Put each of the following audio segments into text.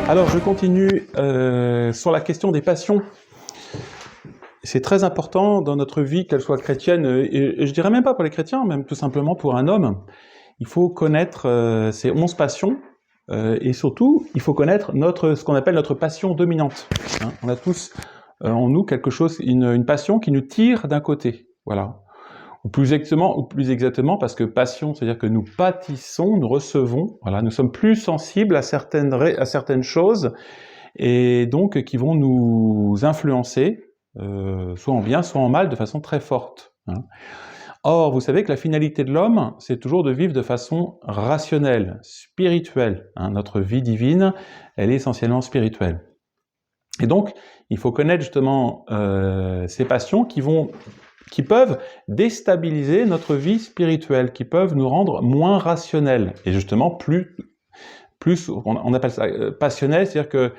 Alors, je continue sur la question des passions. C'est très important dans notre vie, qu'elle soit chrétienne, et je dirais même pas pour les chrétiens, même tout simplement pour un homme. Il faut connaître ces 11 passions, et surtout, il faut connaître ce qu'on appelle notre passion dominante. Hein, on a tous en nous quelque chose, une passion qui nous tire d'un côté. Voilà. Ou plus exactement, parce que passion, c'est-à-dire que nous pâtissons, nous recevons, voilà, nous sommes plus sensibles à certaines choses, et donc qui vont nous influencer, soit en bien, soit en mal, de façon très forte. Hein. Or, vous savez que la finalité de l'homme, c'est toujours de vivre de façon rationnelle, spirituelle. Hein. Notre vie divine, elle est essentiellement spirituelle. Et donc, il faut connaître justement ces passions qui peuvent déstabiliser notre vie spirituelle, qui peuvent nous rendre moins rationnels, et justement plus on appelle ça passionnel, c'est-à-dire que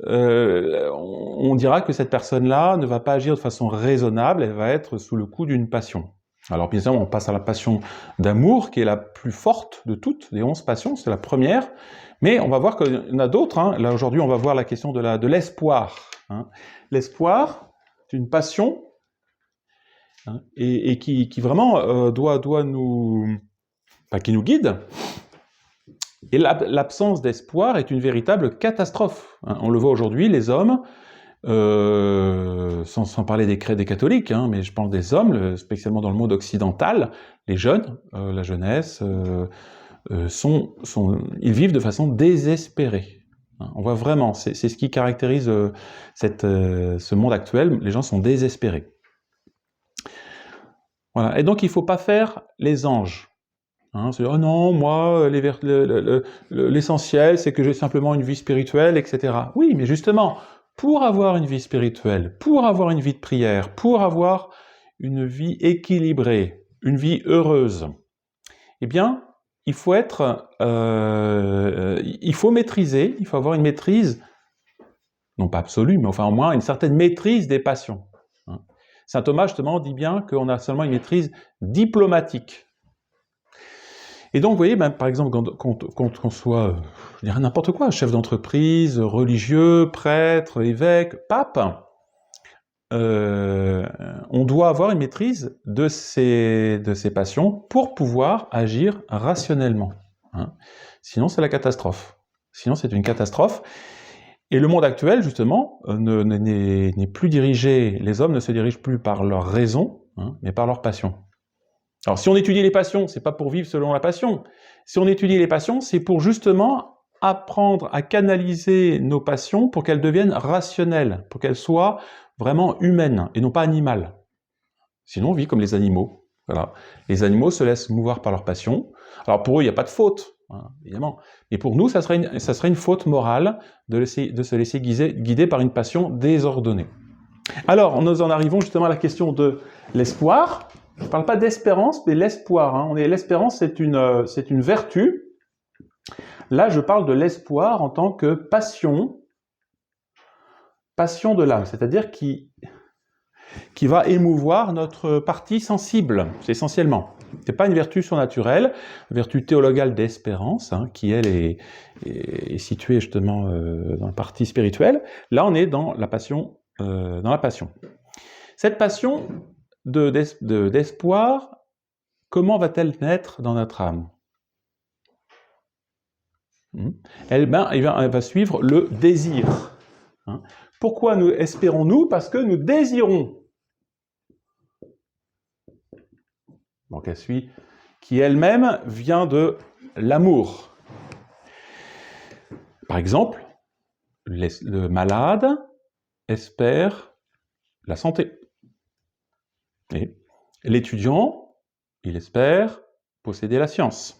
on dira que cette personne-là ne va pas agir de façon raisonnable, elle va être sous le coup d'une passion. Alors bien sûr, on passe à la passion d'amour, qui est la plus forte de toutes, des 11 passions, c'est la première, mais on va voir qu'il y en a d'autres. Hein. Là, aujourd'hui, on va voir la question de l'espoir. Hein. L'espoir, c'est une passion, hein, et qui vraiment doit nous... Enfin, qui nous guide. Et l'absence d'espoir est une véritable catastrophe. Hein. On le voit aujourd'hui, les hommes, sans parler des catholiques, hein, mais je pense des hommes, spécialement dans le monde occidental, les jeunes, la jeunesse, ils vivent de façon désespérée. Hein. On voit vraiment, c'est ce qui caractérise ce monde actuel, les gens sont désespérés. Voilà. Et donc il ne faut pas faire les anges. Hein, c'est oh non, moi, l'essentiel, c'est que j'ai simplement une vie spirituelle, etc. Oui, mais justement, pour avoir une vie spirituelle, pour avoir une vie de prière, pour avoir une vie équilibrée, une vie heureuse, eh bien, il faut maîtriser, il faut avoir une maîtrise, non pas absolue, mais enfin au moins une certaine maîtrise des passions. Hein. Saint Thomas, justement, dit bien qu'on a seulement une maîtrise diplomatique. Et donc, vous voyez, ben, par exemple, qu'on soit, je dirais n'importe quoi, chef d'entreprise, religieux, prêtre, évêque, pape, on doit avoir une maîtrise de ces passions pour pouvoir agir rationnellement. Hein. Sinon, c'est la catastrophe. Sinon, c'est une catastrophe. Et le monde actuel, justement, n'est plus dirigé, les hommes ne se dirigent plus par leur raison, hein, mais par leur passion. Alors, si on étudie les passions, c'est pas pour vivre selon la passion. Si on étudie les passions, c'est pour justement apprendre à canaliser nos passions pour qu'elles deviennent rationnelles, pour qu'elles soient vraiment humaines et non pas animales. Sinon, on vit comme les animaux. Voilà. Les animaux se laissent mouvoir par leurs passions. Alors, pour eux, il n'y a pas de faute, hein, évidemment. Mais pour nous, ça serait une faute morale de se laisser guider par une passion désordonnée. Alors, nous en arrivons justement à la question de l'espoir. Je ne parle pas d'espérance, mais l'espoir. Hein. L'espérance, c'est une vertu. Là, je parle de l'espoir en tant que passion de l'âme, c'est-à-dire qui va émouvoir notre partie sensible, essentiellement. Ce n'est pas une vertu surnaturelle, une vertu théologale d'espérance, hein, qui, elle, est située justement dans la partie spirituelle. Là, on est dans la passion. Cette passion d'espoir, comment va-t-elle naître dans notre âme? Elle va suivre le désir. Hein. Pourquoi nous espérons-nous? Parce que nous désirons. Donc elle suit, qui elle-même vient de l'amour. Par exemple, le malade espère la santé. Et l'étudiant, il espère posséder la science.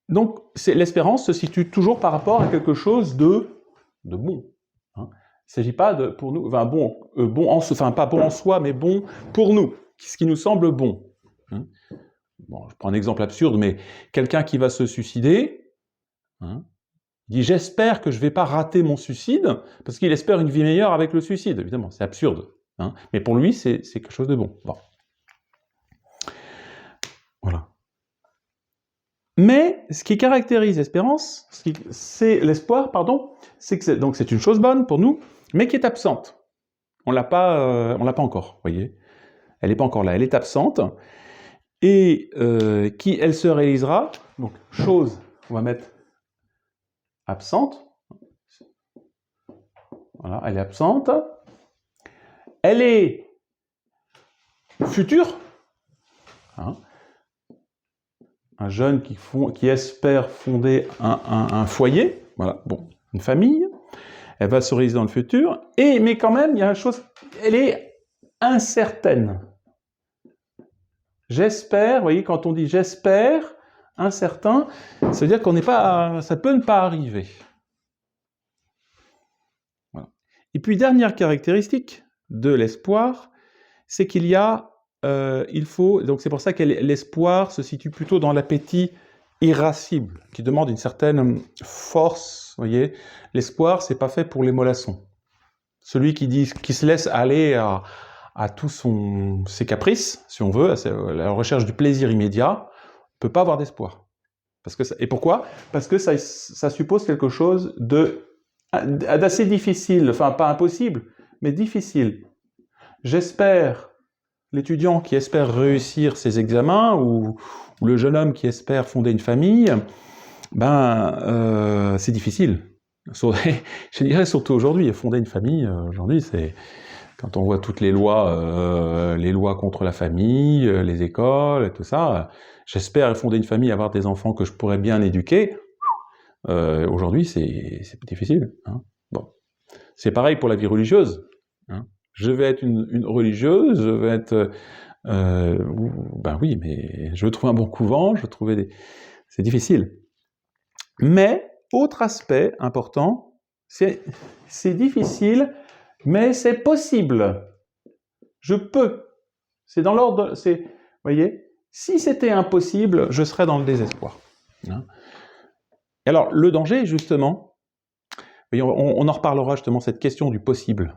Donc, l'espérance se situe toujours par rapport à quelque chose de bon. Hein. Il ne s'agit pas pour nous, enfin pas bon en soi, mais bon pour nous, ce qui nous semble bon. Hein. Bon, je prends un exemple absurde, mais quelqu'un qui va se suicider, hein, dit « j'espère que je ne vais pas rater mon suicide », parce qu'il espère une vie meilleure avec le suicide. Évidemment, c'est absurde. Hein, mais pour lui, c'est quelque chose de bon. Bon. Voilà. Mais ce qui caractérise l'espérance, c'est l'espoir, pardon, c'est que donc c'est une chose bonne pour nous, mais qui est absente. On l'a pas encore, vous voyez. Elle n'est pas encore là, elle est absente. Et elle se réalisera, donc chose, on va mettre absente. Voilà, elle est absente. Elle est future. Hein. Un jeune qui espère fonder un foyer, voilà, bon, une famille. Elle va se réaliser dans le futur. Mais quand même, il y a une chose, elle est incertaine. J'espère, vous voyez, quand on dit j'espère, incertain, ça veut dire qu'on n'est pas, ça peut ne pas arriver. Voilà. Et puis, dernière caractéristique de l'espoir, c'est qu'il y a, donc c'est pour ça que l'espoir se situe plutôt dans l'appétit irascible, qui demande une certaine force, vous voyez. L'espoir, c'est pas fait pour les mollassons. Celui qui se laisse aller à tous ses caprices, si on veut, à la recherche du plaisir immédiat, ne peut pas avoir d'espoir. Et pourquoi? Parce que ça suppose quelque chose d'assez difficile, enfin pas impossible, mais difficile. J'espère, l'étudiant qui espère réussir ses examens, ou le jeune homme qui espère fonder une famille, c'est difficile. Je dirais surtout aujourd'hui, fonder une famille, aujourd'hui, c'est... Quand on voit toutes les lois contre la famille, les écoles et tout ça, j'espère fonder une famille, avoir des enfants que je pourrais bien éduquer. Aujourd'hui, c'est difficile. Hein. Bon. C'est pareil pour la vie religieuse. Hein. Je vais être une religieuse, je vais être... ben oui, mais je veux trouver un bon couvent, je veux trouver des... C'est difficile. Mais, autre aspect important, c'est difficile, mais c'est possible. Je peux. C'est dans l'ordre... Vous voyez, si c'était impossible, je serais dans le désespoir. Hein. Et alors, le danger, justement, on en reparlera justement, cette question du possible.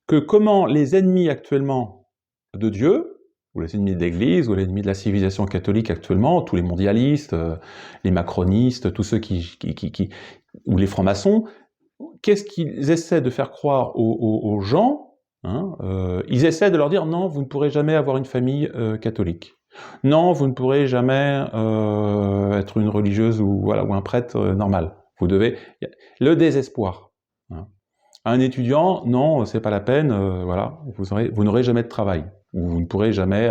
Que comment les ennemis actuellement de Dieu, ou les ennemis de l'Église, ou les ennemis de la civilisation catholique actuellement, tous les mondialistes, les macronistes, tous ceux ou les francs-maçons, qu'est-ce qu'ils essaient de faire croire aux gens? Hein, ils essaient de leur dire, non, vous ne pourrez jamais avoir une famille catholique. Non, vous ne pourrez jamais être une religieuse ou un prêtre normal. Vous devez... Le désespoir. Hein. Un étudiant, non, c'est pas la peine, voilà, vous n'aurez jamais de travail. Ou vous ne pourrez jamais...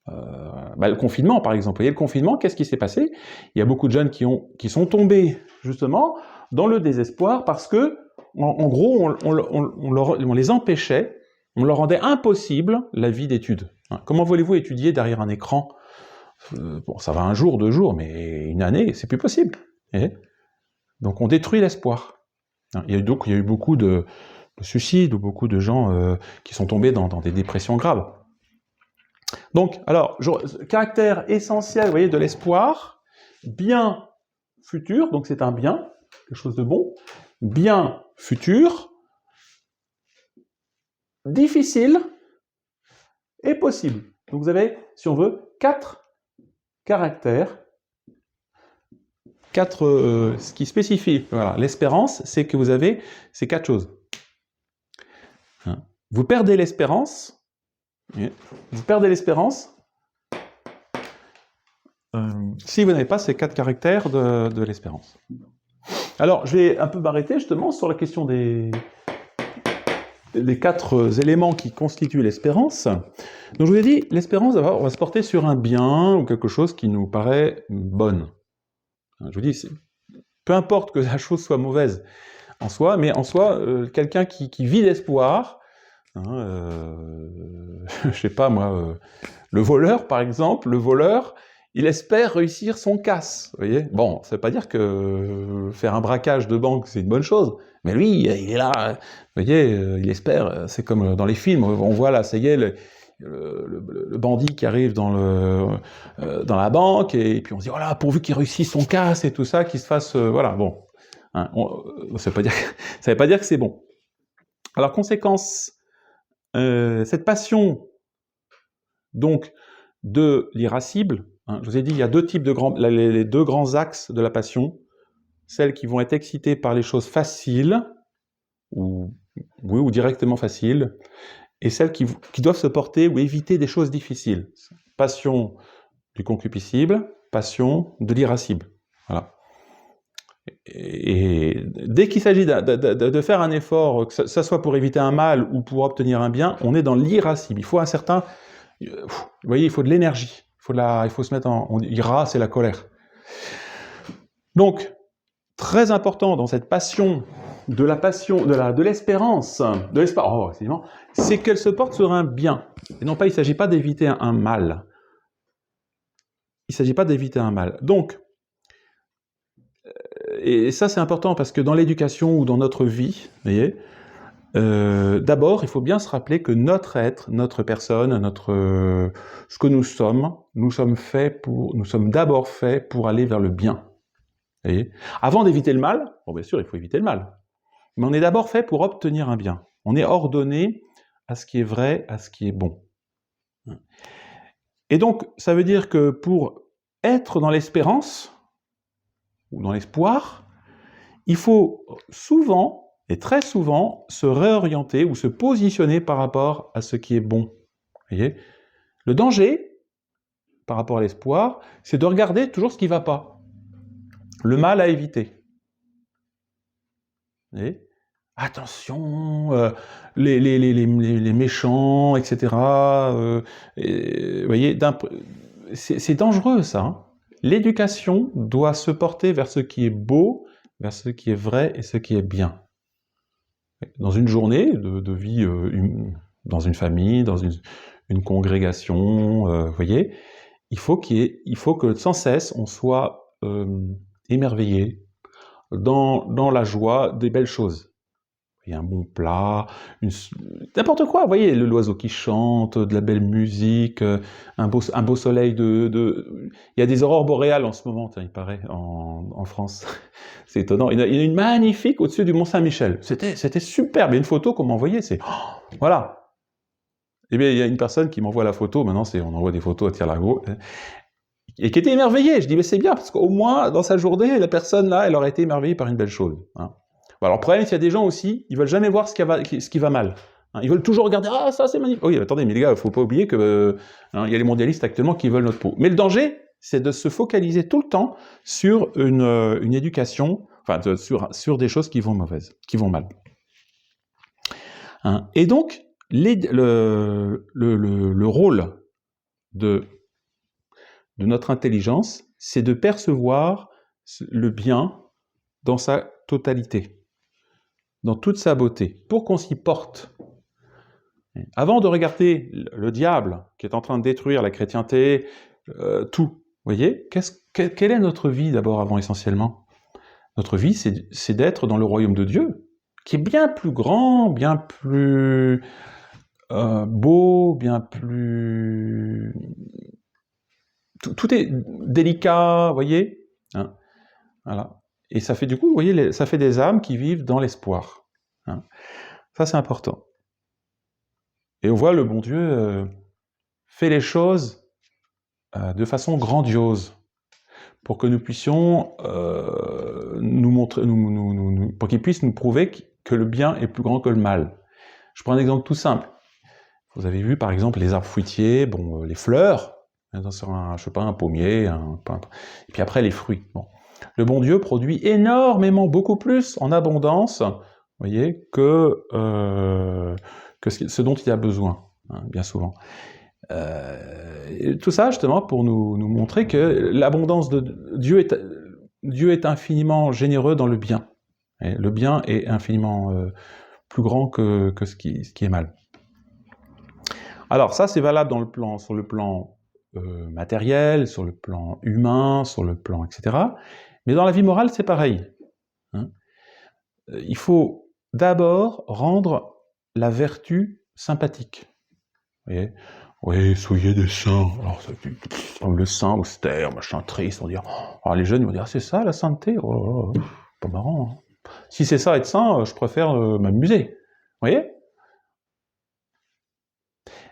le confinement, par exemple. Vous voyez, le confinement, qu'est-ce qui s'est passé? Il y a beaucoup de jeunes qui sont tombés, justement, dans le désespoir parce que, en gros, on les empêchait, on leur rendait impossible la vie d'études. Hein. Comment voulez-vous étudier derrière un écran? Bon, ça va un jour, 2 jours, mais une année, c'est plus possible. Donc on détruit l'espoir. Il y a eu beaucoup de suicides, ou beaucoup de gens qui sont tombés dans des dépressions graves. Donc, alors, caractère essentiel, vous voyez, de l'espoir, bien futur, donc c'est un bien, quelque chose de bon, bien futur, difficile et possible. Donc vous avez, si on veut, 4 caractères, 4, ce qui spécifie l'espérance, c'est que vous avez ces 4 choses. Hein. Vous perdez l'espérance, si vous n'avez pas ces 4 caractères de l'espérance. Alors, je vais un peu m'arrêter justement sur la question des 4 éléments qui constituent l'espérance. Donc, je vous ai dit, l'espérance, on va se porter sur un bien ou quelque chose qui nous paraît bonne. Je vous dis, peu importe que la chose soit mauvaise en soi, mais en soi, quelqu'un qui vit d'espoir, je sais pas moi, le voleur par exemple, il espère réussir son casse, vous voyez. Bon, ça veut pas dire que faire un braquage de banque, c'est une bonne chose, mais lui, il est là, vous voyez, il espère, c'est comme dans les films, on voit là, ça y est, le bandit qui arrive dans la banque, et puis on se dit, voilà, pourvu qu'il réussisse son casse et tout ça, qu'il se fasse, voilà, bon. Hein, ça veut pas dire que c'est bon. Alors, conséquence, cette passion, donc, de l'irascible, hein. Je vous ai dit, il y a deux types de les deux grands axes de la passion. Celles qui vont être excitées par les choses faciles, ou directement faciles, et celles qui doivent se porter ou éviter des choses difficiles. Passion du concupiscible, passion de l'irascible. Voilà. Et dès qu'il s'agit de faire un effort, que ça soit pour éviter un mal ou pour obtenir un bien, on est dans l'irascible. Il faut un certain... Vous voyez, il faut de l'énergie. Il faut se mettre en... Ira, c'est la colère. Donc, très important dans cette passion, de l'espérance, c'est qu'elle se porte sur un bien. Et non pas, il ne s'agit pas d'éviter un mal. Il ne s'agit pas d'éviter un mal. Donc, et ça c'est important parce que dans l'éducation ou dans notre vie, vous voyez, d'abord, il faut bien se rappeler que notre être, notre personne, ce que nous sommes d'abord faits pour aller vers le bien. Vous voyez, avant d'éviter le mal, bon bien sûr, il faut éviter le mal, mais on est d'abord fait pour obtenir un bien. On est ordonné à ce qui est vrai, à ce qui est bon. Et donc, ça veut dire que pour être dans l'espérance, ou dans l'espoir, il faut souvent, et très souvent, se réorienter ou se positionner par rapport à ce qui est bon. Vous voyez ? Le danger, par rapport à l'espoir, c'est de regarder toujours ce qui ne va pas. Le mal à éviter. Vous voyez ? Attention, les méchants, etc. Vous voyez, c'est dangereux ça. Hein. L'éducation doit se porter vers ce qui est beau, vers ce qui est vrai et ce qui est bien. Dans une journée de vie, dans une famille, dans une congrégation, vous voyez, il faut que sans cesse on soit émerveillé dans la joie des belles choses. Il y a un bon plat, n'importe quoi, vous voyez, l'oiseau qui chante, de la belle musique, un beau soleil Il y a des aurores boréales en ce moment, il paraît, en France. C'est étonnant. Il y en a une magnifique au-dessus du Mont-Saint-Michel. C'était superbe. Il y a une photo qu'on m'a envoyée, voilà. Eh bien, il y a une personne qui m'envoie la photo, maintenant on envoie des photos à tire-larigot, et qui était émerveillée. Je dis, mais c'est bien, parce qu'au moins, dans sa journée, la personne là, elle aurait été émerveillée par une belle chose. Hein. Alors, le problème, c'est qu'il y a des gens aussi, ils veulent jamais voir ce qui va mal. Hein, ils veulent toujours regarder, ah, ça, c'est magnifique. Oui, attendez, mais les gars, il faut pas oublier que il y a les mondialistes actuellement qui veulent notre peau. Mais le danger, c'est de se focaliser tout le temps sur une éducation, enfin, sur des choses qui vont mal. Hein, et donc, le rôle de notre intelligence, c'est de percevoir le bien dans sa totalité, dans toute sa beauté, pour qu'on s'y porte. Avant de regarder le diable qui est en train de détruire la chrétienté, tout, vous voyez, quelle est notre vie d'abord avant essentiellement ? Notre vie, c'est d'être dans le royaume de Dieu, qui est bien plus grand, bien plus beau, bien plus... Tout est délicat, vous voyez, hein, voilà. Et ça fait du coup, vous voyez, ça fait des âmes qui vivent dans l'espoir. Hein. Ça, c'est important. Et on voit le bon Dieu fait les choses de façon grandiose, pour que nous puissions nous montrer, pour qu'il puisse nous prouver que le bien est plus grand que le mal. Je prends un exemple tout simple. Vous avez vu, par exemple, les arbres fruitiers, les fleurs, sur je sais pas, un pommier, et puis après les fruits. Bon. Le bon Dieu produit énormément, beaucoup plus, en abondance, vous voyez, que ce dont il a besoin, hein, bien souvent. Tout ça, justement, pour nous montrer que l'abondance de Dieu est infiniment généreux dans le bien. Et le bien est infiniment plus grand que ce qui est mal. Alors ça, c'est valable sur le plan matériel, sur le plan humain, sur le plan, etc. Mais dans la vie morale, c'est pareil. Hein. Il faut d'abord rendre la vertu sympathique. Vous voyez ? Oui, soyez des saints. Alors, le saint austère, machin triste, on va dire. Alors, les jeunes vont dire, c'est ça la sainteté ? Oh là là, pas marrant. Hein. Si c'est ça être saint, je préfère m'amuser. Vous voyez ?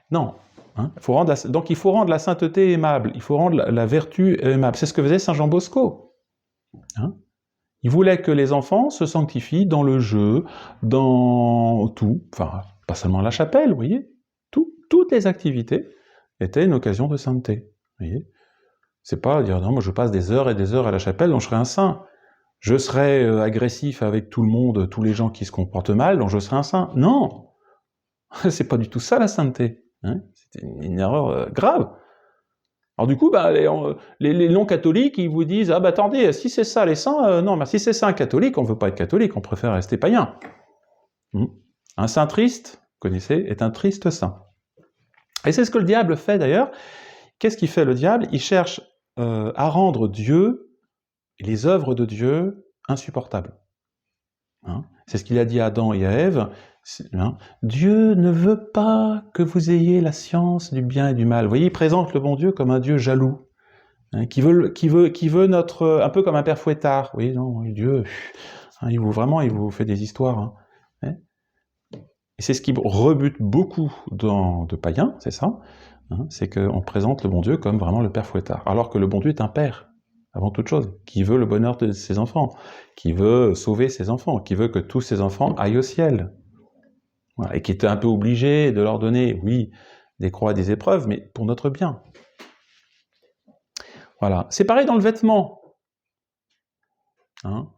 Non. Hein. Donc il faut rendre la sainteté aimable, il faut rendre la vertu aimable. C'est ce que faisait Saint Jean Bosco. Hein. Il voulait que les enfants se sanctifient dans le jeu, dans tout, enfin, pas seulement la chapelle, vous voyez, toutes les activités étaient une occasion de sainteté, vous voyez. C'est pas dire, non, moi je passe des heures et des heures à la chapelle, donc je serai un saint. Je serai agressif avec tout le monde, tous les gens qui se comportent mal, donc je serai un saint. Non, c'est pas du tout ça la sainteté. Hein. C'était une erreur grave. Alors du coup, bah, les non-catholiques, ils vous disent « Ah bah attendez, si c'est ça les saints, non, mais si c'est ça un catholique, on ne veut pas être catholique, on préfère rester païen. Un saint triste, vous connaissez, est un triste saint. » Et c'est ce que le diable fait d'ailleurs. Qu'est-ce qu'il fait le diable? Il cherche à rendre Dieu, les œuvres de Dieu, insupportables. Hein. C'est ce qu'il a dit à Adam et à Ève. Hein. Dieu ne veut pas que vous ayez la science du bien et du mal. Vous voyez, il présente le bon Dieu comme un Dieu jaloux, hein, qui veut notre, un peu comme un père fouettard. Oui, non, Dieu, hein, il vous fait des histoires. Hein. Et c'est ce qui rebute beaucoup de païens, c'est ça. Hein, c'est qu'on présente le bon Dieu comme vraiment le père fouettard, alors que le bon Dieu est un père, avant toute chose, qui veut le bonheur de ses enfants, qui veut sauver ses enfants, qui veut que tous ses enfants aillent au ciel. Voilà, et qui était un peu obligé de leur donner, oui, des croix, des épreuves, mais pour notre bien. Voilà. C'est pareil dans le vêtement. Hein.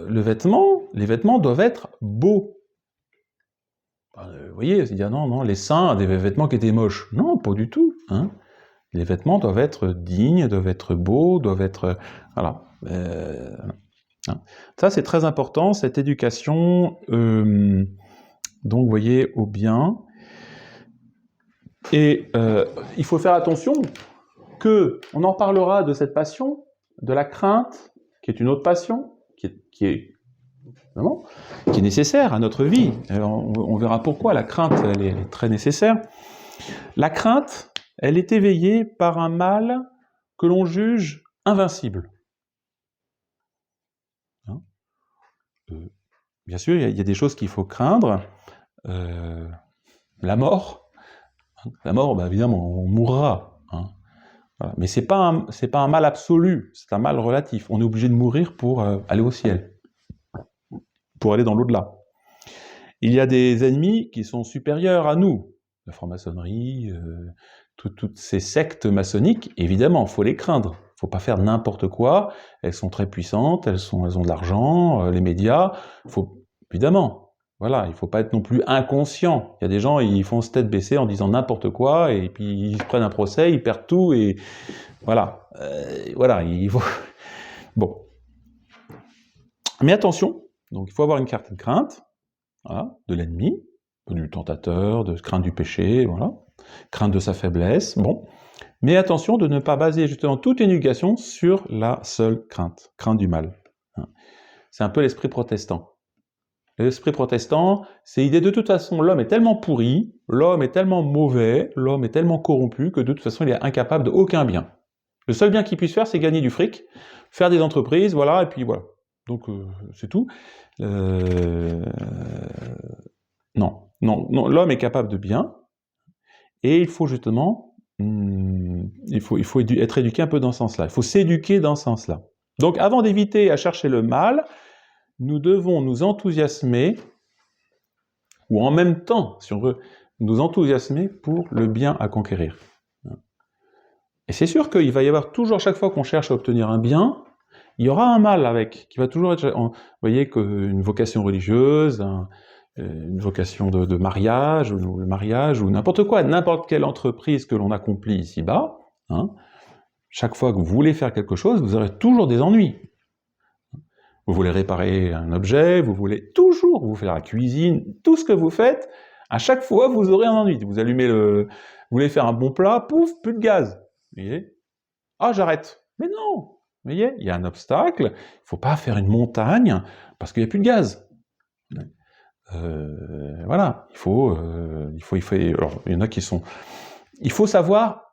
Les vêtements doivent être beaux. Vous voyez, il dit, non, les saints avaient des vêtements qui étaient moches. Non, pas du tout. Hein. Les vêtements doivent être dignes, doivent être beaux, doivent être... Voilà. Ça, c'est très important, cette éducation, donc, vous voyez, au bien. Et il faut faire attention on en parlera de cette passion, de la crainte, qui est une autre passion, qui est nécessaire à notre vie. On verra pourquoi la crainte, elle est très nécessaire. La crainte, elle est éveillée par un mal que l'on juge invincible. Hein. Bien sûr, il y a des choses qu'il faut craindre. La mort. La mort, bah, évidemment, on mourra. Hein. Voilà. Mais c'est pas un mal absolu, c'est un mal relatif. On est obligé de mourir pour aller au ciel, pour aller dans l'au-delà. Il y a des ennemis qui sont supérieurs à nous. La franc-maçonnerie, toutes ces sectes maçonniques, évidemment, il faut les craindre. Il ne faut pas faire n'importe quoi. Elles sont très puissantes, elles ont de l'argent, les médias. Évidemment, voilà, il ne faut pas être non plus inconscient. Il y a des gens, ils font se tête baissée en disant n'importe quoi, et puis ils se prennent un procès, ils perdent tout, et voilà. Voilà, il faut... Bon. Mais attention, donc il faut avoir une certaine crainte, voilà, de l'ennemi, du tentateur, de crainte du péché, voilà, crainte de sa faiblesse, bon. Mais attention de ne pas baser justement toute éducation sur la seule crainte du mal. C'est un peu l'esprit protestant. L'esprit protestant, c'est l'idée de toute façon, l'homme est tellement pourri, l'homme est tellement mauvais, l'homme est tellement corrompu que de toute façon il est incapable de aucun bien. Le seul bien qu'il puisse faire, c'est gagner du fric, faire des entreprises, voilà, et puis voilà. Donc c'est tout. Non, l'homme est capable de bien, et il faut justement, il faut être éduqué un peu dans ce sens-là. Il faut s'éduquer dans ce sens-là. Donc avant d'éviter à chercher le mal, nous devons nous enthousiasmer, ou en même temps, si on veut, nous enthousiasmer pour le bien à conquérir. Et c'est sûr qu'il va y avoir toujours, chaque fois qu'on cherche à obtenir un bien, il y aura un mal avec, qui va toujours être... Vous voyez qu'une vocation religieuse, une vocation de mariage, ou le mariage, ou n'importe quoi, n'importe quelle entreprise que l'on accomplit ici-bas, hein, chaque fois que vous voulez faire quelque chose, vous aurez toujours des ennuis. Vous voulez réparer un objet, vous voulez toujours, vous faire la cuisine, tout ce que vous faites, à chaque fois, vous aurez un ennui. Vous allumez vous voulez faire un bon plat, pouf, plus de gaz. Vous voyez? Ah, j'arrête. Mais non! Vous voyez? Il y a un obstacle, il ne faut pas faire une montagne, parce qu'il n'y a plus de gaz. Voilà, il faut, alors, il y en a qui sont... Il faut savoir,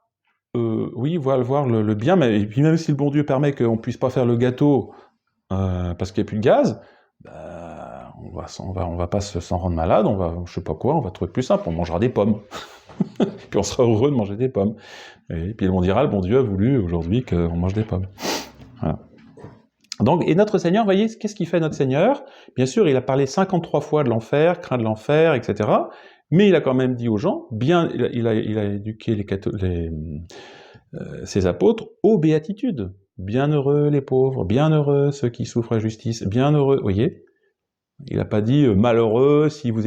oui, voir le bien, mais et puis même si le bon Dieu permet qu'on ne puisse pas faire le gâteau, parce qu'il n'y a plus de gaz, bah, on va pas s'en rendre malade, je sais pas quoi, on va trouver plus simple, on mangera des pommes. Puis on sera heureux de manger des pommes. Et puis on dira, le bon Dieu a voulu aujourd'hui qu'on mange des pommes. Voilà. Donc, et notre Seigneur, vous voyez, qu'est-ce qu'il fait notre Seigneur? Bien sûr, il a parlé 53 fois de l'enfer, craint de l'enfer, etc. Mais il a quand même dit aux gens, il a éduqué ses apôtres aux béatitudes. Bienheureux les pauvres, bienheureux ceux qui souffrent injustice, bienheureux, vous voyez? Il n'a pas dit malheureux si vous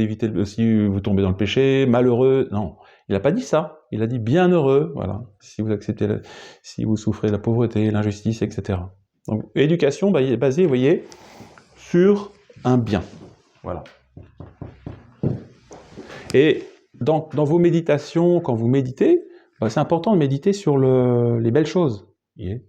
tombez dans le péché, malheureux, non. Il n'a pas dit ça. Il a dit bienheureux, voilà, si vous souffrez la pauvreté, l'injustice, etc. Donc, éducation basée, vous voyez, sur un bien. Voilà. Et dans vos méditations, quand vous méditez, c'est important de méditer sur les belles choses. Vous voyez ?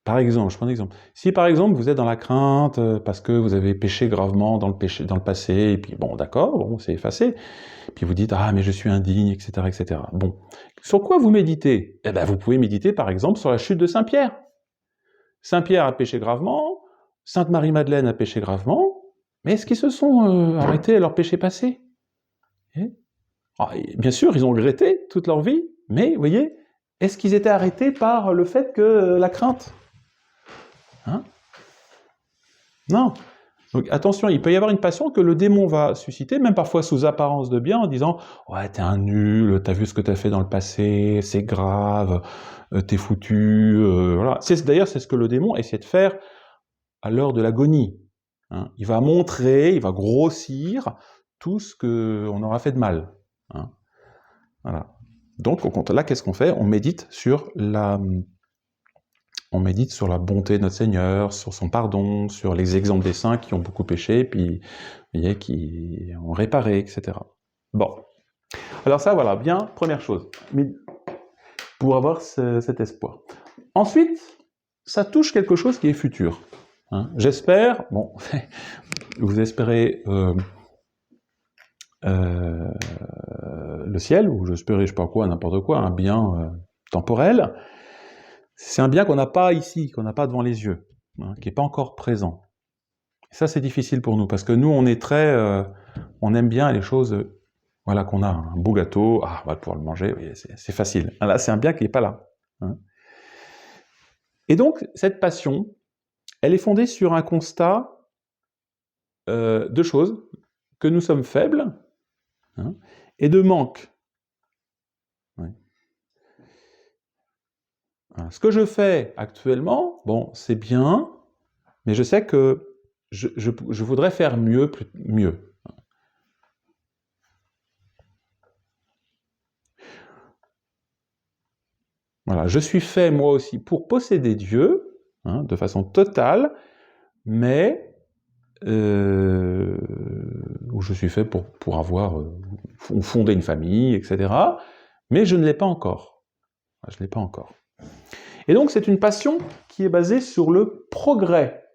Par exemple, je prends un exemple. Si par exemple vous êtes dans la crainte parce que vous avez péché gravement dans le passé, et puis bon, d'accord, bon, c'est effacé, puis vous dites ah mais je suis indigne, etc., etc. Bon, sur quoi vous méditez? Eh ben vous pouvez méditer par exemple sur la chute de Saint Pierre. Saint Pierre a péché gravement, Sainte Marie-Madeleine a péché gravement, mais est-ce qu'ils se sont arrêtés à leur péché passé? Bien sûr, ils ont regretté toute leur vie, mais vous voyez, est-ce qu'ils étaient arrêtés par le fait que la crainte? Non. Donc attention, il peut y avoir une passion que le démon va susciter, même parfois sous apparence de bien, en disant « Ouais, t'es un nul, t'as vu ce que t'as fait dans le passé, c'est grave, t'es foutu... voilà. » D'ailleurs, c'est ce que le démon essaie de faire à l'heure de l'agonie. Il va montrer, il va grossir tout ce qu'on aura fait de mal. Voilà. Donc, là, qu'est-ce qu'on fait? On médite sur la bonté de notre Seigneur, sur son pardon, sur les exemples des saints qui ont beaucoup péché, puis vous voyez, qui ont réparé, etc. Bon. Alors ça, voilà, bien, première chose, pour avoir cet espoir. Ensuite, ça touche quelque chose qui est futur. J'espère, bon, vous espérez le ciel, ou j'espérais, je sais pas quoi, n'importe quoi, un bien temporel. C'est un bien qu'on n'a pas ici, qu'on n'a pas devant les yeux, qui n'est pas encore présent. Et ça, c'est difficile pour nous, parce que nous, on est on aime bien les choses, voilà, qu'on a un beau gâteau, on va pouvoir le manger, oui, c'est facile. Là, c'est un bien qui n'est pas là. Et donc, cette passion, elle est fondée sur un constat de choses, que nous sommes faibles, et de manque. Ce que je fais actuellement, bon, c'est bien, mais je sais que je voudrais faire mieux. Voilà, je suis fait moi aussi pour posséder Dieu, de façon totale, mais où je suis fait pour avoir fonder une famille, etc. Mais je ne l'ai pas encore. Je ne l'ai pas encore. Et donc c'est une passion qui est basée sur le progrès.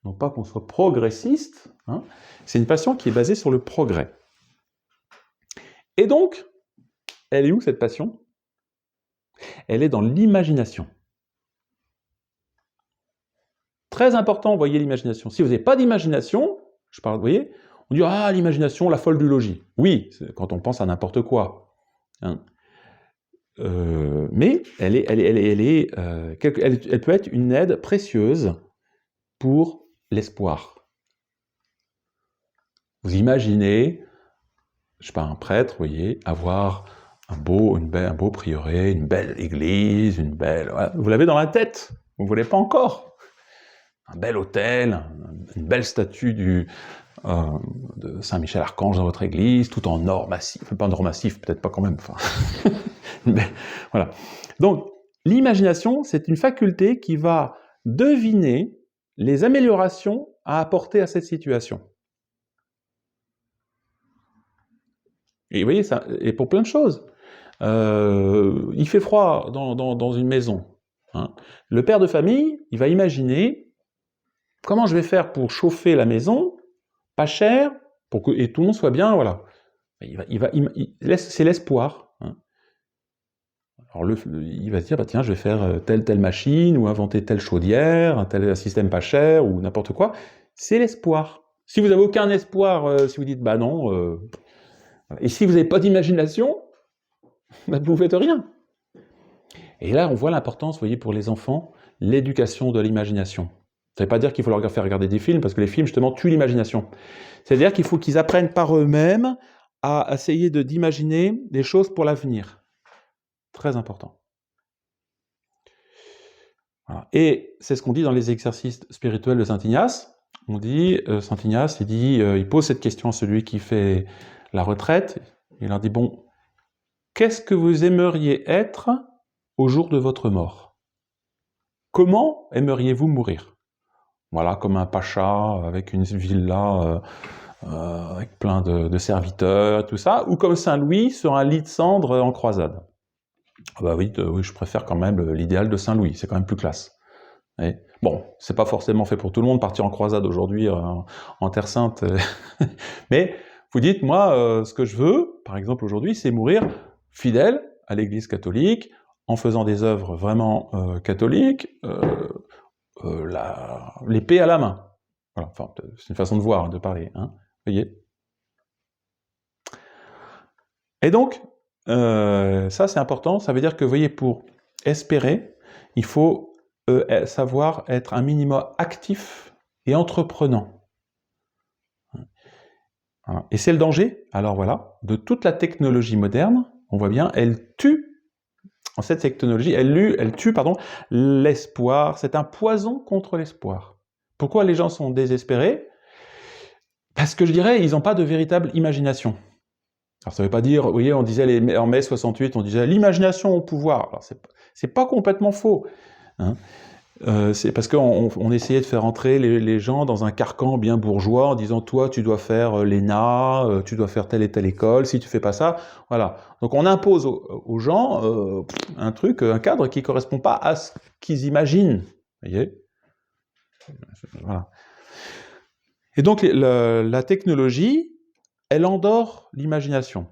Non pas qu'on soit progressiste, c'est une passion qui est basée sur le progrès. Et donc, elle est où cette passion? Elle est dans l'imagination. Très important, vous voyez, l'imagination. Si vous n'avez pas d'imagination, vous voyez, on dit « Ah, l'imagination, la folle du logis ». Oui, quand on pense à n'importe quoi. Mais elle peut être une aide précieuse pour l'espoir. Vous imaginez, je ne sais pas, un prêtre, vous voyez, avoir un beau prieuré, une belle église, voilà. Vous l'avez dans la tête, vous ne voulez pas encore. Un bel autel, une belle statue de Saint-Michel-Archange dans votre église, tout en or massif, pas en or massif, peut-être pas quand même, enfin... voilà. Donc, l'imagination, c'est une faculté qui va deviner les améliorations à apporter à cette situation. Et vous voyez, ça, et pour plein de choses. Il fait froid dans une maison. Le père de famille, il va imaginer comment je vais faire pour chauffer la maison, pas cher, et tout le monde soit bien, voilà. C'est l'espoir. Alors il va se dire, tiens, je vais faire telle machine, ou inventer telle chaudière, tel système pas cher, ou n'importe quoi. C'est l'espoir. Si vous n'avez aucun espoir, si vous dites, bah non, et si vous n'avez pas d'imagination, bah, vous ne faites rien. Et là, on voit l'importance, vous voyez, pour les enfants, l'éducation de l'imagination. Ça ne veut pas dire qu'il faut leur faire regarder des films, parce que les films, justement, tuent l'imagination. C'est-à-dire qu'il faut qu'ils apprennent par eux-mêmes à essayer d'imaginer des choses pour l'avenir. Très important. Voilà. Et c'est ce qu'on dit dans les exercices spirituels de Saint Ignace. On dit, Saint Ignace, il pose cette question à celui qui fait la retraite. Il leur dit, bon, qu'est-ce que vous aimeriez être au jour de votre mort? Comment aimeriez-vous mourir? Voilà, comme un pacha avec une villa avec plein de serviteurs, tout ça, ou comme Saint Louis sur un lit de cendre en croisade. Ah bah oui, je préfère quand même l'idéal de Saint Louis, c'est quand même plus classe. Et, bon, c'est pas forcément fait pour tout le monde, partir en croisade aujourd'hui en Terre Sainte, mais vous dites, moi, ce que je veux, par exemple aujourd'hui, c'est mourir fidèle à l'Église catholique, en faisant des œuvres vraiment catholiques, l'épée à la main. Voilà, enfin, c'est une façon de voir, de parler, hein, vous voyez. Et donc, ça c'est important, ça veut dire que, vous voyez, pour espérer, il faut savoir être un minimum actif et entreprenant. Voilà. Et c'est le danger, alors voilà, de toute la technologie moderne, on voit bien, elle tue, en cette technologie, elle tue l'espoir, c'est un poison contre l'espoir. Pourquoi les gens sont désespérés? Parce que je dirais, ils n'ont pas de véritable imagination. Alors ça ne veut pas dire, vous voyez, on disait en mai 68, on disait l'imagination au pouvoir. Alors c'est pas complètement faux. Hein. C'est parce qu'on essayait de faire entrer les gens dans un carcan bien bourgeois en disant, toi, tu dois faire l'ENA, tu dois faire telle et telle école, si tu fais pas ça, voilà. Donc on impose aux gens un cadre qui ne correspond pas à ce qu'ils imaginent. Vous voyez? Voilà. Et donc la technologie, elle endort l'imagination.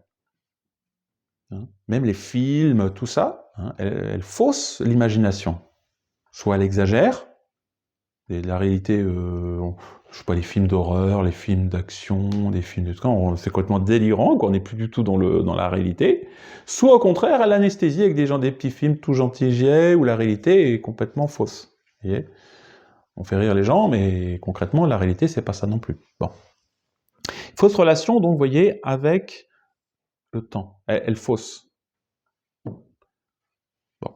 Hein. Même les films, tout ça, hein, elle fausse l'imagination. Soit elle exagère, et la réalité, je sais pas, les films d'horreur, les films d'action, les films de tout, c'est complètement délirant, qu'on n'est plus du tout dans la réalité. Soit au contraire, elle anesthésie avec des petits films tout gentillets, où la réalité est complètement fausse. Vous voyez ? On fait rire les gens, mais concrètement, la réalité, c'est pas ça non plus. Bon. Fausse relation, donc, vous voyez, avec le temps. Elle fausse. Bon.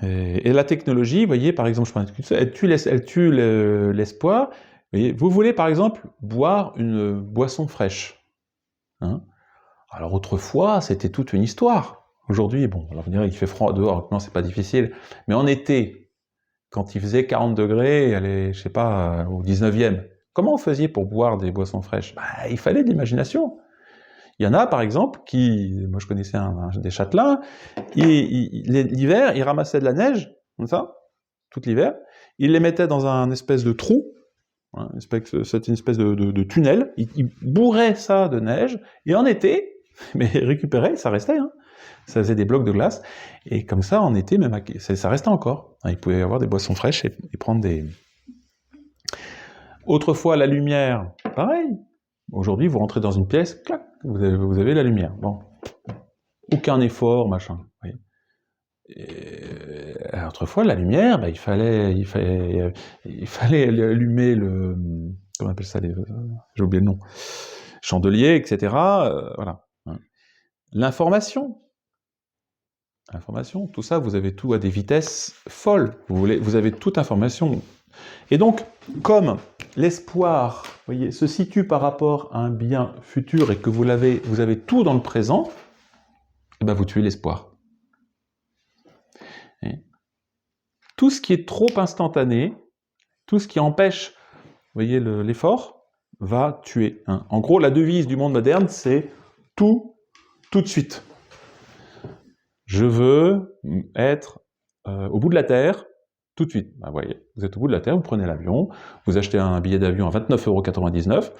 Et la technologie, vous voyez, par exemple, elle tue l'espoir. Vous voulez, par exemple, boire une boisson fraîche. Hein? Alors, autrefois, c'était toute une histoire. Aujourd'hui, bon, alors vous direz, il fait froid dehors, non, c'est pas difficile. Mais en été, quand il faisait 40 degrés, allez, je sais pas, au 19e, comment on faisait pour boire des boissons fraîches? Bah, il fallait de l'imagination. Il y en a, par exemple, moi je connaissais des châtelains, l'hiver, ils ramassaient de la neige, comme ça, tout l'hiver, ils les mettaient dans un espèce de trou, hein, c'était une espèce de tunnel, ils bourraient ça de neige, et en été, mais récupéraient, ça restait, hein, ça faisait des blocs de glace, et comme ça, en été, même ça restait encore. Hein, ils pouvaient avoir des boissons fraîches et prendre des... Autrefois, la lumière, pareil. Aujourd'hui, vous rentrez dans une pièce, clac, vous avez la lumière. Bon, aucun effort, machin. Oui. Autrefois, la lumière, bah, il fallait allumer le... Comment on appelle ça? J'ai oublié le nom. Chandelier, etc. Voilà. L'information, tout ça, vous avez tout à des vitesses folles. Vous avez toute information. Et donc, comme l'espoir, voyez, se situe par rapport à un bien futur et que vous avez tout dans le présent, et ben vous tuez l'espoir. Tout ce qui est trop instantané, tout ce qui empêche, vous voyez, l'effort, va tuer. Hein. En gros, la devise du monde moderne, c'est tout de suite. Je veux être au bout de la Terre, tout de suite. Ben, voyez, vous êtes au bout de la Terre, vous prenez l'avion, vous achetez un billet d'avion à 29,99 €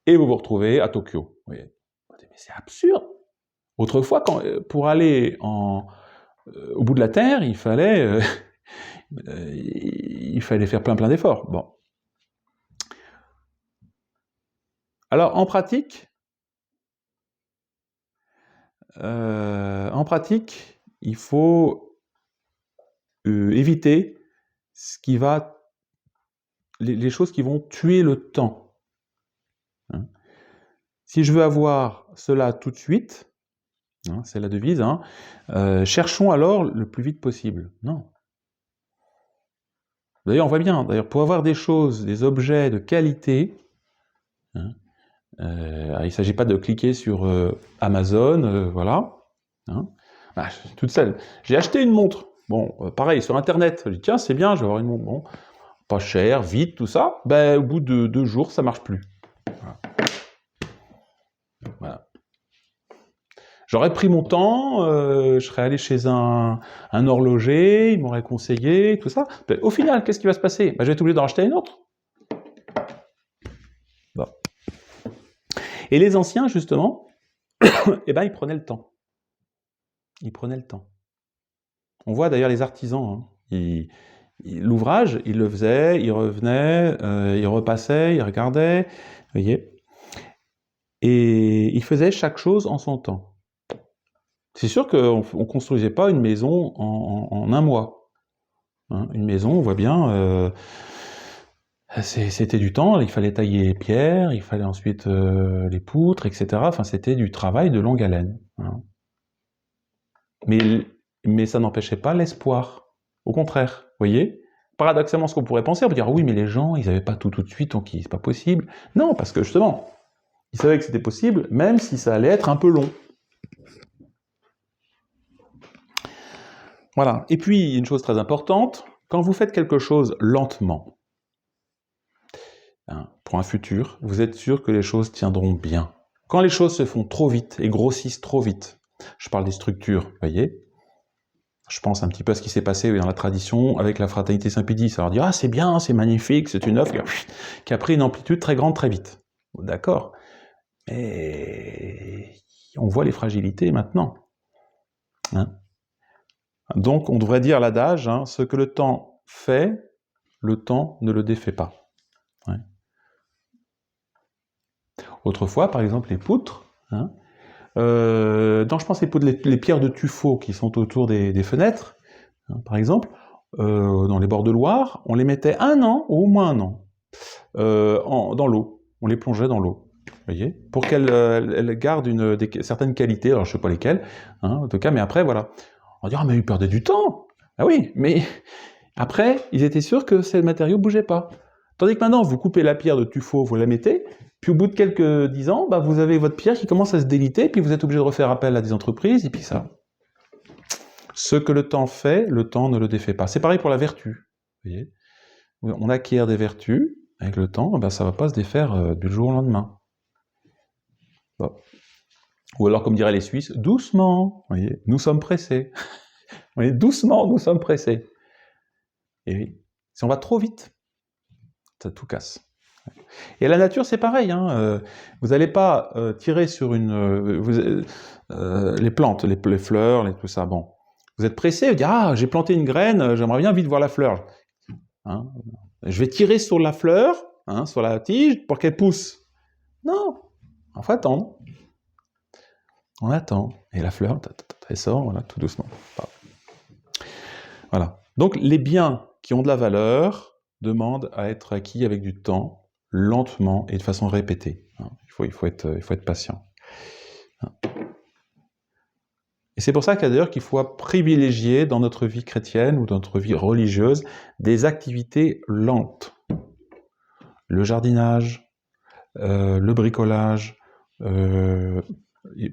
et vous vous retrouvez à Tokyo. Vous voyez. Mais c'est absurde. Autrefois, pour aller au bout de la Terre, il fallait faire plein d'efforts. Bon. Alors, en pratique, il faut éviter les choses qui vont tuer le temps. Hein. Si je veux avoir cela tout de suite, hein, c'est la devise, hein, cherchons alors le plus vite possible. Non. D'ailleurs, on voit bien, d'ailleurs, pour avoir des choses, des objets de qualité, hein, il ne s'agit pas de cliquer sur Amazon, voilà. Hein. Ah, toute seule. J'ai acheté une montre. Bon, pareil, sur Internet. Je dis, tiens, c'est bien, je vais avoir une montre. Bon, pas cher, vite, tout ça. Ben, au bout de 2 jours, ça marche plus. Voilà. Voilà. J'aurais pris mon temps, je serais allé chez un horloger, il m'aurait conseillé, tout ça. Ben, au final, qu'est-ce qui va se passer? Ben, je vais être obligé d'en racheter une autre. Bon. Et les anciens, justement, eh ben, ils prenaient le temps. Ils prenaient le temps. On voit d'ailleurs les artisans, hein, l'ouvrage, ils le faisaient, ils revenaient, ils repassaient, ils regardaient, vous voyez. Et ils faisaient chaque chose en son temps. C'est sûr qu'on ne construisait pas une maison en un mois. Hein. Une maison, on voit bien, c'était du temps, il fallait tailler les pierres, il fallait ensuite les poutres, etc. Enfin, c'était du travail de longue haleine. Hein. Mais ça n'empêchait pas l'espoir. Au contraire, vous voyez. Paradoxalement, ce qu'on pourrait penser, on peut dire, oui, mais les gens, ils n'avaient pas tout de suite, donc c'est pas possible. Non, parce que justement, ils savaient que c'était possible, même si ça allait être un peu long. Voilà. Et puis, une chose très importante, quand vous faites quelque chose lentement, hein, pour un futur, vous êtes sûr que les choses tiendront bien. Quand les choses se font trop vite et grossissent trop vite, je parle des structures, vous voyez, je pense un petit peu à ce qui s'est passé dans la tradition avec la fraternité Saint-Pédis. Alors dire, ah c'est bien, c'est magnifique, c'est une œuvre qui a pris une amplitude très grande très vite. D'accord. Et on voit les fragilités maintenant. Hein. Donc on devrait dire l'adage, hein, ce que le temps fait, le temps ne le défait pas. Ouais. Autrefois, par exemple, les poutres, hein, je pense les pierres de tuffeau qui sont autour des fenêtres, hein, par exemple, dans les bords de Loire, on les mettait 1 an, ou au moins 1 an, dans l'eau. On les plongeait dans l'eau, vous voyez, pour qu'elles gardent certaines qualités, alors je ne sais pas lesquelles, hein, en tout cas, mais après, voilà. On va dire, ah, mais ils perdaient du temps. Ah oui, mais après, ils étaient sûrs que ces matériaux ne bougeaient pas. Tandis que maintenant, vous coupez la pierre de tuffeau, vous la mettez, puis au bout de quelques 10 ans, bah, vous avez votre pierre qui commence à se déliter, puis vous êtes obligé de refaire appel à des entreprises, et puis ça. Ce que le temps fait, le temps ne le défait pas. C'est pareil pour la vertu. Vous voyez, on acquiert des vertus, avec le temps, ben, ça ne va pas se défaire du jour au lendemain. Bon. Ou alors, comme diraient les Suisses, doucement, vous voyez, nous sommes pressés. Vous voyez, doucement, nous sommes pressés. Et oui, si on va trop vite, ça tout casse. Et à la nature, c'est pareil. Hein, vous n'allez pas tirer sur les plantes, les fleurs, tout ça. Bon, vous êtes pressé, vous dites, ah, j'ai planté une graine, j'aimerais bien vite voir la fleur. Hein, je vais tirer sur la fleur, hein, sur la tige, pour qu'elle pousse. Non, il faut attendre. On attend. Et la fleur, elle sort, voilà, tout doucement. Voilà. Donc, les biens qui ont de la valeur demandent à être acquis avec du temps, lentement et de façon répétée. Il faut être patient. Et c'est pour ça d'ailleurs qu'il faut privilégier dans notre vie chrétienne ou dans notre vie religieuse des activités lentes. Le jardinage, le bricolage,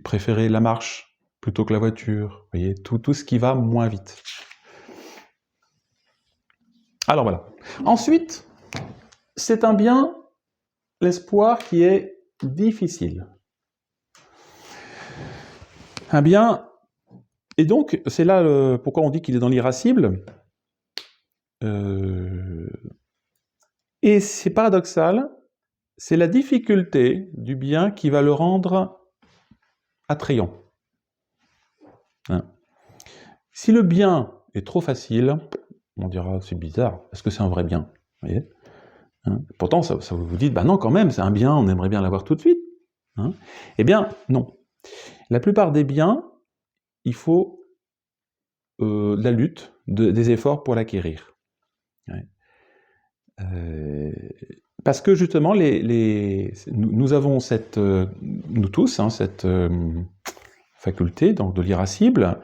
préférer la marche plutôt que la voiture, vous voyez, tout ce qui va moins vite. Alors voilà. Ensuite, c'est un bien, l'espoir, qui est difficile. Un bien, et donc, c'est là pourquoi on dit qu'il est dans l'irascible. Et c'est paradoxal, c'est la difficulté du bien qui va le rendre attrayant. Hein. Si le bien est trop facile, on dira c'est bizarre, est-ce que c'est un vrai bien? Vous voyez, Hein. Pourtant, ça vous dit, bah non, quand même, c'est un bien, on aimerait bien l'avoir tout de suite. Hein. Eh bien, non. La plupart des biens, il faut de la lutte, des efforts pour l'acquérir. Ouais. Parce que justement, nous avons cette, nous tous, hein, cette faculté donc, de l'irascible.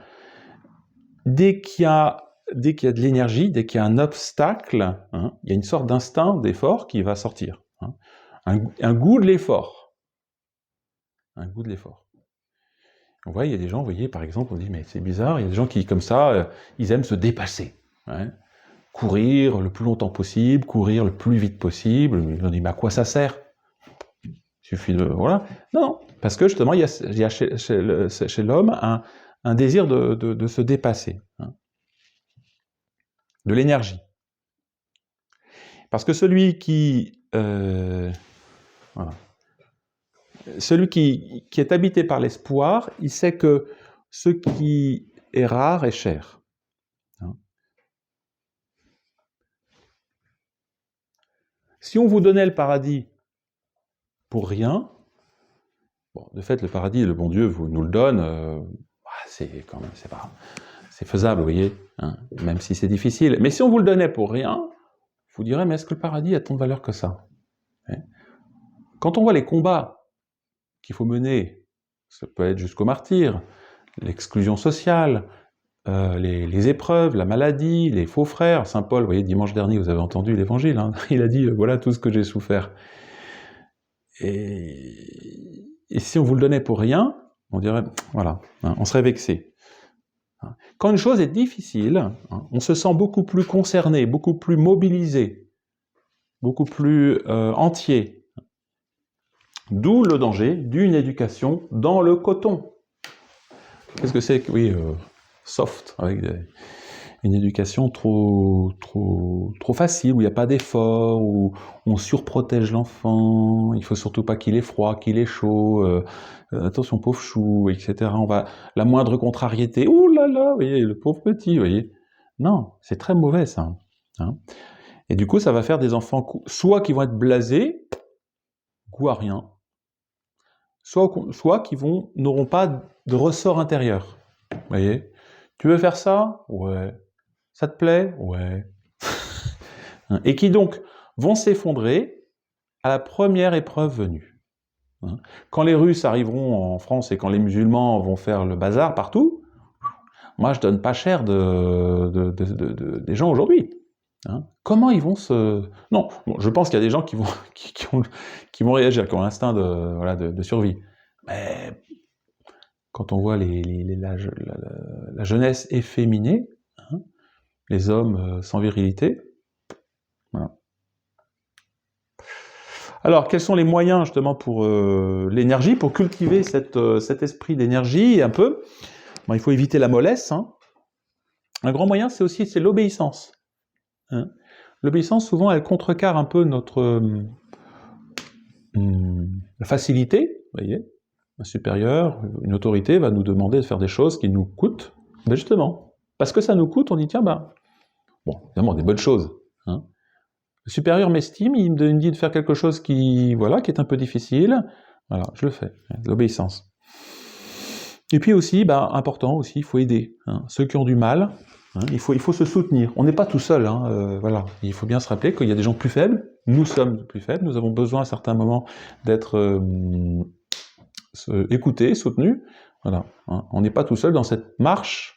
Dès qu'il y a de l'énergie, dès qu'il y a un obstacle, hein, il y a une sorte d'instinct d'effort qui va sortir. Hein. Un goût de l'effort. Un goût de l'effort. On voit, il y a des gens, vous voyez, par exemple, on dit, mais c'est bizarre, il y a des gens qui, comme ça, ils aiment se dépasser. Hein. Courir le plus longtemps possible, courir le plus vite possible. On dit, mais à quoi ça sert? Il suffit de... Voilà. Non, parce que justement, il y a chez l'homme un désir de se dépasser. Hein. De l'énergie. Parce que celui qui... voilà. Celui qui est habité par l'espoir, il sait que ce qui est rare est cher. Hein. Si on vous donnait le paradis pour rien, bon, de fait, le paradis, le bon Dieu nous le donne, c'est quand même, c'est faisable, vous voyez, hein, même si c'est difficile. Mais si on vous le donnait pour rien, vous direz, mais est-ce que le paradis a tant de valeur que ça? Hein. Quand on voit les combats qu'il faut mener, ça peut être jusqu'au martyre, l'exclusion sociale, les épreuves, la maladie, les faux frères. Saint Paul, vous voyez, dimanche dernier, vous avez entendu l'évangile, hein, il a dit, voilà tout ce que j'ai souffert. Et si on vous le donnait pour rien, on dirait, voilà, hein, on serait vexé. Quand une chose est difficile, hein, on se sent beaucoup plus concerné, beaucoup plus mobilisé, beaucoup plus entier. D'où le danger d'une éducation dans le coton. Qu'est-ce que c'est que, oui, soft, avec une éducation trop facile, où il n'y a pas d'effort, où on surprotège l'enfant, il ne faut surtout pas qu'il ait froid, qu'il ait chaud, attention pauvre chou, etc. La moindre contrariété, ouh là là, vous voyez, le pauvre petit, vous voyez. Non, c'est très mauvais ça. Hein. Et du coup, ça va faire des enfants, soit qui vont être blasés, goût à rien, soit qui n'auront pas de ressort intérieur. Vous voyez? Tu veux faire ça? Ouais. Ça te plaît? Ouais. Et qui donc vont s'effondrer à la première épreuve venue. Quand les Russes arriveront en France et quand les musulmans vont faire le bazar partout, moi je donne pas cher des gens aujourd'hui. Hein. Comment ils vont se... Non, bon, je pense qu'il y a des gens qui vont réagir, qui ont l'instinct de survie. Mais quand on voit la jeunesse efféminée, hein, les hommes sans virilité, voilà. Alors, quels sont les moyens justement pour l'énergie, pour cultiver cet esprit d'énergie un peu? Bon, il faut éviter la mollesse. Hein. Un grand moyen, c'est l'obéissance. Hein. L'obéissance, souvent, elle contrecarre un peu notre facilité, vous voyez. Un supérieur, une autorité va nous demander de faire des choses qui nous coûtent. Ben justement, parce que ça nous coûte, on dit tiens, ben, bon, évidemment, des bonnes choses. Hein. Le supérieur m'estime, il me dit de faire quelque chose qui est un peu difficile. Voilà, je le fais. L'obéissance. Et puis aussi, ben, important aussi, il faut aider. Hein. Ceux qui ont du mal, hein, il faut se soutenir. On n'est pas tout seul. Hein, voilà. Il faut bien se rappeler qu'il y a des gens plus faibles. Nous sommes plus faibles. Nous avons besoin à certains moments d'être écoutés, soutenus. Voilà. Hein. On n'est pas tout seul dans cette marche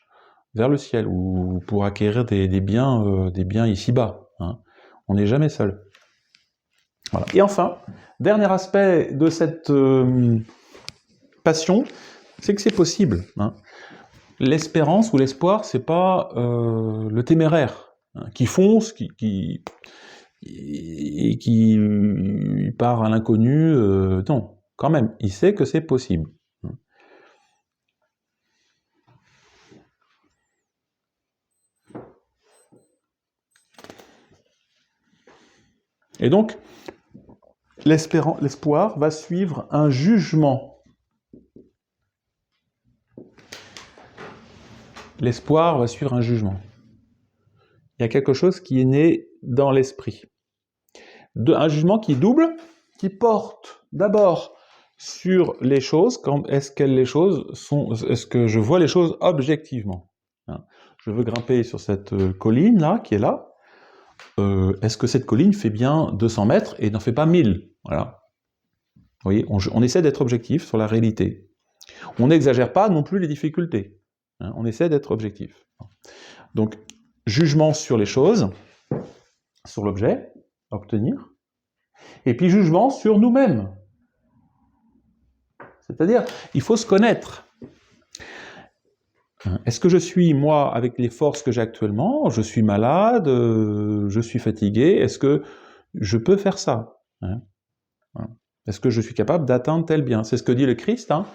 vers le ciel ou pour acquérir des biens ici-bas. Hein. On n'est jamais seul. Voilà. Et enfin, dernier aspect de cette passion, c'est que c'est possible. Hein. L'espérance ou l'espoir, c'est pas le téméraire, hein, qui fonce, qui part à l'inconnu. Non, quand même, il sait que c'est possible. Et donc, l'espoir va suivre un jugement. L'espoir va suivre un jugement. Il y a quelque chose qui est né dans l'esprit. Un jugement qui est double, qui porte d'abord sur les choses, est-ce que je vois les choses objectivement, hein. Je veux grimper sur cette colline-là, qui est là. Est-ce que cette colline fait bien 200 mètres et n'en fait pas 1000? Voilà. Vous voyez, on essaie d'être objectif sur la réalité. On n'exagère pas non plus les difficultés, hein, on essaie d'être objectif. Donc, jugement sur les choses, sur l'objet à obtenir, et puis jugement sur nous-mêmes. C'est-à-dire, il faut se connaître. Est-ce que je suis, moi, avec les forces que j'ai actuellement, je suis malade, je suis fatigué, est-ce que je peux faire ça, hein? Est-ce que je suis capable d'atteindre tel bien? C'est ce que dit le Christ, hein.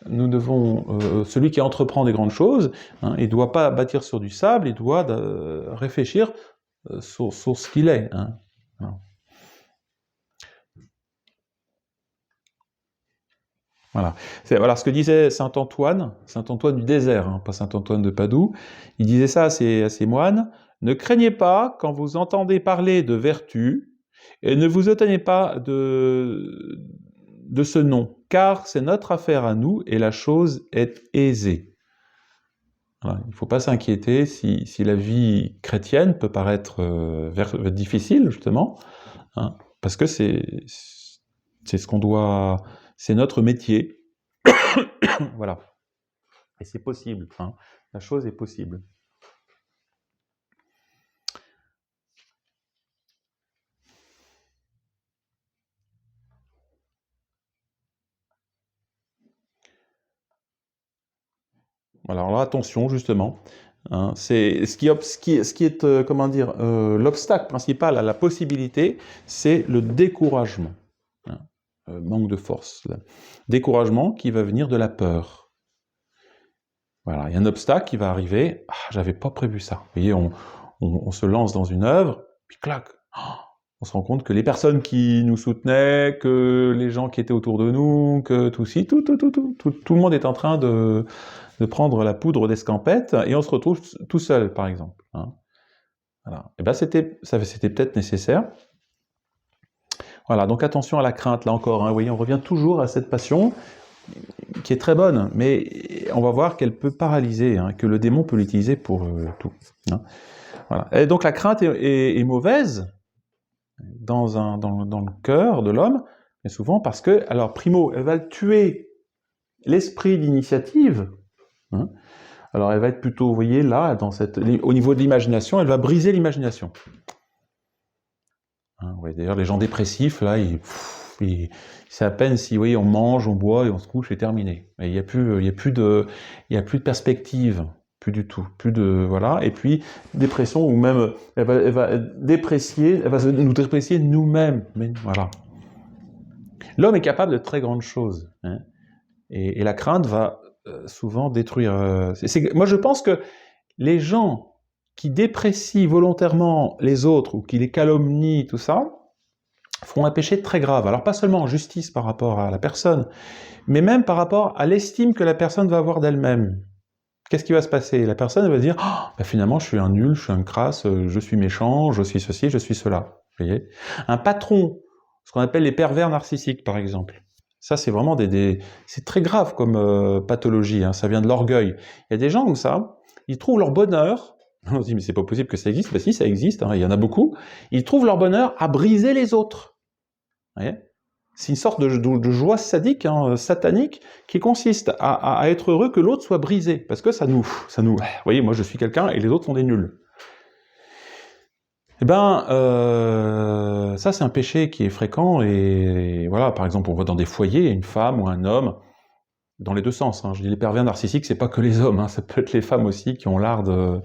Nous devons, celui qui entreprend des grandes choses, hein, il ne doit pas bâtir sur du sable, il doit réfléchir sur ce qu'il est, hein. Voilà. Voilà ce que disait saint Antoine du désert, hein, pas saint Antoine de Padoue. Il disait ça à ses moines: ne craignez pas quand vous entendez parler de vertu, et ne vous étonnez pas de ce nom, car c'est notre affaire à nous, et la chose est aisée. Voilà. Il ne faut pas s'inquiéter si la vie chrétienne peut paraître difficile, justement, hein, parce que c'est ce qu'on doit... C'est notre métier. Voilà. Et c'est possible, hein. La chose est possible. Alors là, attention, justement, hein, c'est ce qui est comment dire, l'obstacle principal à la possibilité, c'est le découragement, hein, manque de force. Là. Découragement qui va venir de la peur. Voilà, il y a un obstacle qui va arriver. Ah, j'avais pas prévu ça. Vous voyez, on se lance dans une œuvre, puis clac. On se rend compte que les personnes qui nous soutenaient, que les gens qui étaient autour de nous, que tout le monde est en train de prendre la poudre d'escampette, et on se retrouve tout seul, par exemple, hein. Voilà. Et ben c'était peut-être nécessaire. Voilà, donc attention à la crainte, là encore, hein. Vous voyez, on revient toujours à cette passion, qui est très bonne, mais on va voir qu'elle peut paralyser, hein, que le démon peut l'utiliser pour tout, hein. Voilà. Et donc la crainte est mauvaise dans le cœur de l'homme, mais souvent parce que, alors primo, elle va tuer l'esprit d'initiative, hein. Alors elle va être plutôt, vous voyez, là, au niveau de l'imagination, elle va briser l'imagination. Hein, ouais, d'ailleurs, les gens dépressifs, là, c'est à peine si, vous voyez, on mange, on boit et on se couche, c'est terminé. Il n'y a plus de perspective, plus du tout, plus de, voilà. Et puis dépression, ou même elle va nous déprécier nous-mêmes. Mais voilà. L'homme est capable de très grandes choses, hein, et la crainte va souvent détruire. Moi, je pense que les gens qui déprécient volontairement les autres ou qui les calomnient, tout ça, font un péché très grave. Alors pas seulement en justice par rapport à la personne, mais même par rapport à l'estime que la personne va avoir d'elle-même. Qu'est-ce qui va se passer? La personne va dire oh, bah finalement je suis un nul, je suis un crasse, je suis méchant, je suis ceci, je suis cela. Vous voyez? Un patron, ce qu'on appelle les pervers narcissiques par exemple. Ça c'est vraiment c'est très grave comme pathologie, hein, ça vient de l'orgueil. Il y a des gens comme ça, ils trouvent leur bonheur, on se dit mais c'est pas possible que ça existe, ben si ça existe, hein, il y en a beaucoup, ils trouvent leur bonheur à briser les autres. Vous voyez? C'est une sorte de joie sadique, hein, satanique, qui consiste à être heureux que l'autre soit brisé, parce que ça nous... Vous voyez, moi je suis quelqu'un et les autres sont des nuls. Eh ben, ça c'est un péché qui est fréquent, et voilà, par exemple, on voit dans des foyers, une femme ou un homme, dans les deux sens, hein, je dis les pervers narcissiques, c'est pas que les hommes, hein, ça peut être les femmes aussi qui ont l'art de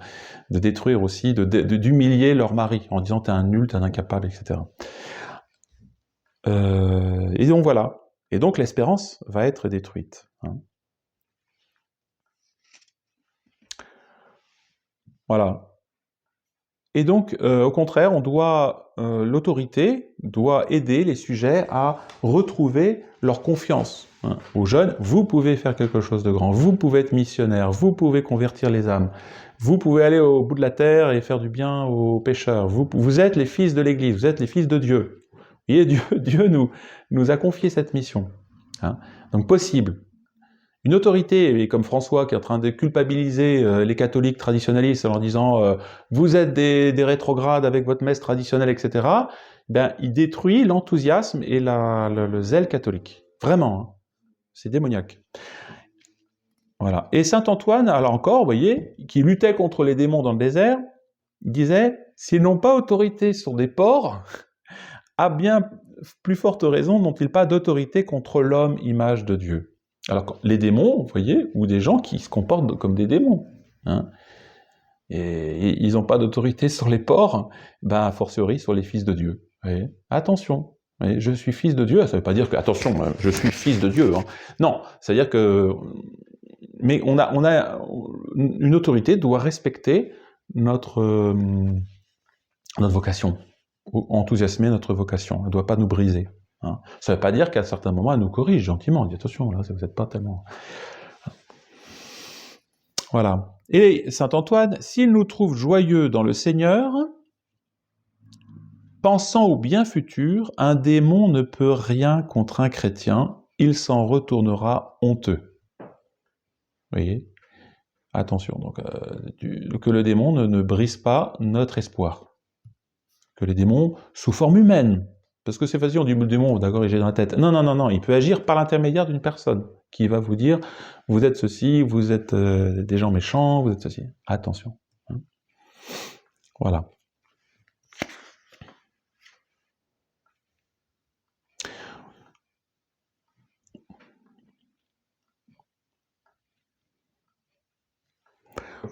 détruire aussi, d'humilier leur mari, en disant t'es un nul, t'es un incapable, etc. Et donc voilà. Et donc l'espérance va être détruite, hein. Voilà. Et donc, au contraire, l'autorité doit aider les sujets à retrouver leur confiance, hein. Aux jeunes, vous pouvez faire quelque chose de grand, vous pouvez être missionnaire, vous pouvez convertir les âmes, vous pouvez aller au bout de la terre et faire du bien aux pécheurs, vous êtes les fils de l'Église, vous êtes les fils de Dieu. voyez, Dieu nous a confié cette mission. Hein. Donc possible. Une autorité, et comme François qui est en train de culpabiliser les catholiques traditionnalistes en leur disant vous êtes des rétrogrades avec votre messe traditionnelle, etc., ben, il détruit l'enthousiasme et le zèle catholique. Vraiment, hein. C'est démoniaque. Voilà. Et saint Antoine, alors encore, vous voyez, qui luttait contre les démons dans le désert, il disait « S'ils n'ont pas autorité sur des porcs, à bien plus forte raison n'ont-ils pas d'autorité contre l'homme, image de Dieu ?» Alors, les démons, vous voyez, ou des gens qui se comportent comme des démons, hein, et ils n'ont pas d'autorité sur les porcs, ben, a fortiori sur les fils de Dieu. Vous voyez. Attention, vous voyez, je suis fils de Dieu, ça ne veut pas dire que, attention, je suis fils de Dieu, hein. Non, c'est-à-dire que, mais on a une autorité doit respecter notre vocation, enthousiasmer notre vocation, elle ne doit pas nous briser. Hein. Ça ne veut pas dire qu'à certains moments, elle nous corrige gentiment, on dit attention, là, vous n'êtes pas tellement... Voilà. Et saint Antoine, s'il nous trouve joyeux dans le Seigneur, pensant au bien futur, un démon ne peut rien contre un chrétien, il s'en retournera honteux. Vous voyez ? Attention, donc, que le démon ne brise pas notre espoir. Que les démons, sous forme humaine, parce que c'est facile, on dit le démon, d'accord, il est dans la tête. Non, non, non, non, il peut agir par l'intermédiaire d'une personne qui va vous dire, vous êtes ceci, vous êtes des gens méchants, vous êtes ceci. Attention. Hein. Voilà.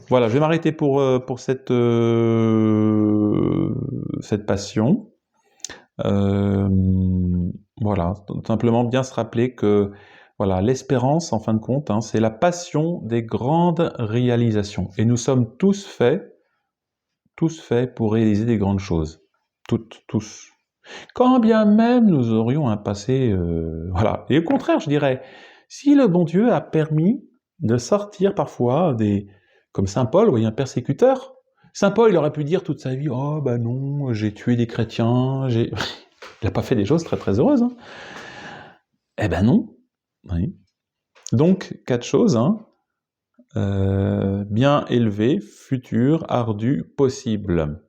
Voilà, je vais m'arrêter pour cette passion. Voilà, simplement bien se rappeler que voilà, l'espérance, en fin de compte, hein, c'est la passion des grandes réalisations. Et nous sommes tous faits pour réaliser des grandes choses. Toutes, tous. Quand bien même nous aurions un passé... voilà. Et au contraire, je dirais, si le bon Dieu a permis de sortir parfois des... Comme saint Paul, vous voyez, un persécuteur. Saint Paul, il aurait pu dire toute sa vie, oh ben non, j'ai tué des chrétiens, il n'a pas fait des choses très très heureuses. Hein. Eh ben non. Oui. Donc, 4 choses, hein. Bien élevé, futur, ardu, possible.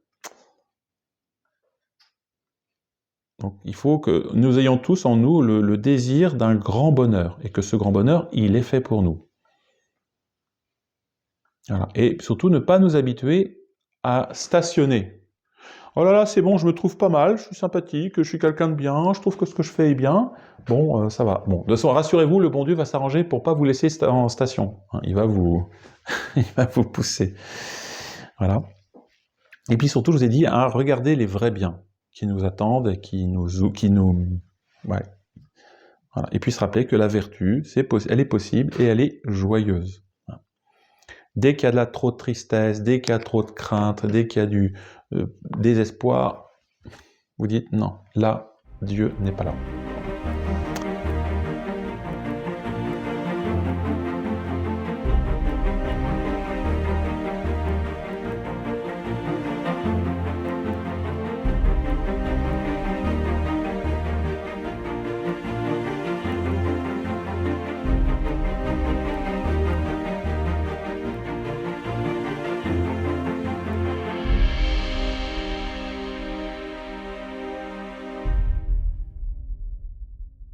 Donc, il faut que nous ayons tous en nous le désir d'un grand bonheur, et que ce grand bonheur, il est fait pour nous. Voilà. Et surtout, ne pas nous habituer à stationner. Oh là là, c'est bon, je me trouve pas mal, je suis sympathique, je suis quelqu'un de bien, je trouve que ce que je fais est bien, bon, ça va. Bon, de toute façon, rassurez-vous, le bon Dieu va s'arranger pour pas vous laisser en station. Hein, il va vous pousser. Voilà. Et puis surtout, je vous ai dit, hein, regardez les vrais biens qui nous attendent et qui nous... Ouais. Voilà. Et puis se rappeler que la vertu, elle est possible et elle est joyeuse. Dès qu'il y a trop de tristesse, dès qu'il y a trop de crainte, dès qu'il y a du désespoir, vous dites non, là, Dieu n'est pas là.